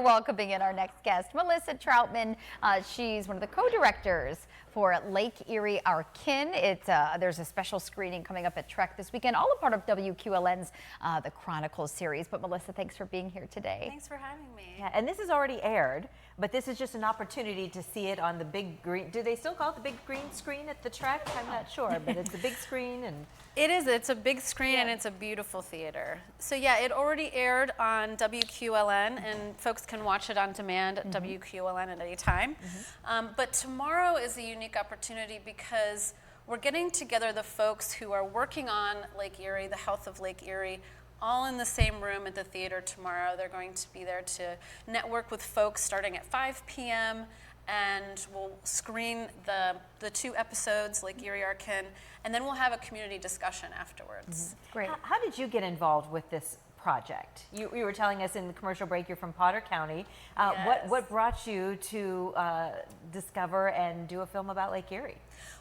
Welcoming in our next guest, Melissa Troutman. She's one of the co-directors for Lake Erie, Our Kin. There's a special screening coming up at TREC this weekend, all a part of WQLN's The Chronicles series. But Melissa, thanks for being here today. Thanks for having me. Yeah, and this is already aired, but this is just an opportunity to see it on the big green. Do they still call it the big green screen at the TREC? I'm not sure, but it's a big screen and. It is. It's a big screen and it's a beautiful theater. So yeah, it already aired on WQLN, and folks can watch it on demand at WQLN at any time. But tomorrow is a unique opportunity because we're getting together the folks who are working on Lake Erie, the health of Lake Erie, all in the same room at the theater tomorrow. They're going to be there to network with folks starting at 5 p.m. and we'll screen the 2 episodes, Lake Erie, Our Kin, and then we'll have a community discussion afterwards. Great. How did you get involved with this project? You were telling us in the commercial break you're from Potter County. Yes. What brought you to discover and do a film about Lake Erie?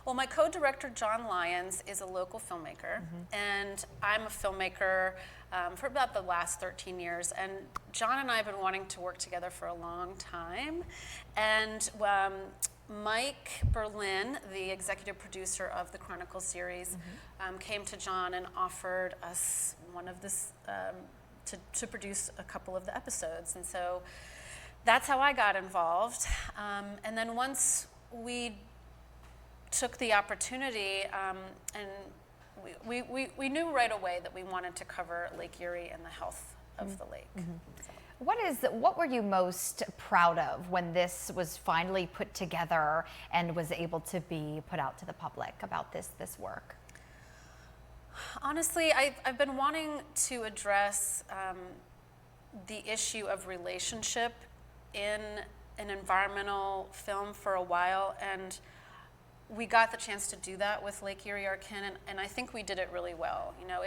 Well, my co-director, John Lyons, is a local filmmaker, and I'm a filmmaker for about the last 13 years. And John and I have been wanting to work together for a long time. And Mike Berlin, the executive producer of the Chronicles series, came to John and offered us one of this to produce a couple of the episodes. And so that's how I got involved. And then once we took the opportunity, and we knew right away that we wanted to cover Lake Erie and the health of the lake. So. What were you most proud of when this was finally put together and was able to be put out to the public about this work? Honestly, I've been wanting to address the issue of relationship in an environmental film for a while, and we got the chance to do that with Lake Erie, Our Kin, and I think we did it really well. You know,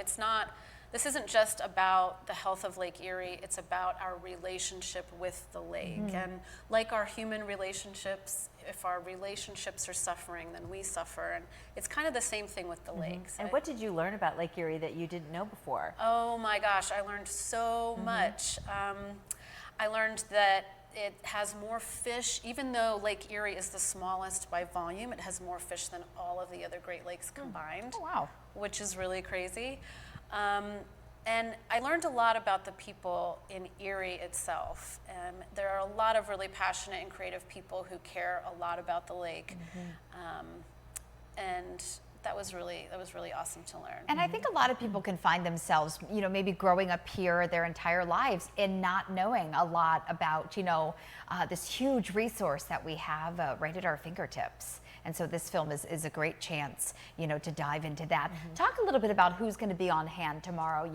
this isn't just about the health of Lake Erie, it's about our relationship with the lake. And like our human relationships, if our relationships are suffering, then we suffer. And it's kind of the same thing with the lakes. And what did you learn about Lake Erie that you didn't know before? Oh my gosh, I learned so much. I learned that it has more fish, even though Lake Erie is the smallest by volume, it has more fish than all of the other Great Lakes combined. Oh, wow. Which is really crazy. And I learned a lot about the people in Erie itself. There are a lot of really passionate and creative people who care a lot about the lake. And that was really awesome to learn. And I think a lot of people can find themselves, maybe growing up here their entire lives and not knowing a lot about, this huge resource that we have right at our fingertips. And so this film is a great chance, to dive into that. Talk a little bit about who's going to be on hand tomorrow.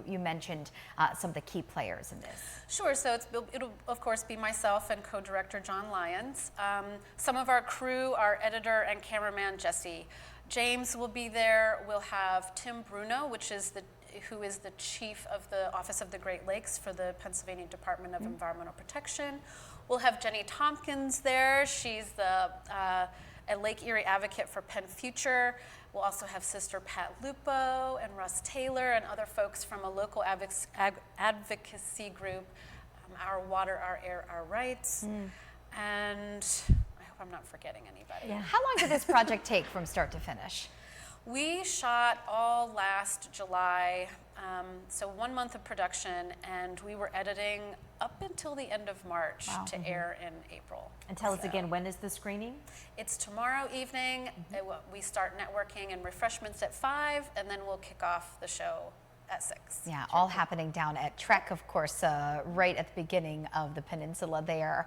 You mentioned some of the key players in this. Sure. So it'll of course be myself and co-director John Lyons. Some of our crew, our editor and cameraman Jesse James will be there. We'll have Tim Bruno, who is the chief of the Office of the Great Lakes for the Pennsylvania Department of Environmental Protection. We'll have Jenny Tompkins there. She's a Lake Erie advocate for Penn Future. We'll also have Sister Pat Lupo and Russ Taylor and other folks from a local advocacy group, Our Water, Our Air, Our Rights. And I hope I'm not forgetting anybody. Yeah. How long did this project take from start to finish? We shot all last July, so 1 month of production, and we were editing up until the end of March to air in April. And tell us again, when is the screening? It's tomorrow evening. We start networking and refreshments at 5, and then we'll kick off the show at 6. Yeah, all happening down at TREC, of course, right at the beginning of the peninsula there.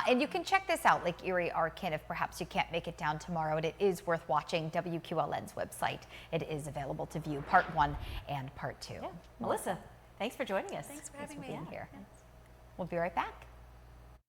And you can check this out, Lake Erie, Our Kin, if perhaps you can't make it down tomorrow. And it is worth watching. WQLN's website. It is available to view part 1 and part 2. Yeah. Melissa, thanks for joining us. Thanks for having me. Being here. We'll be right back.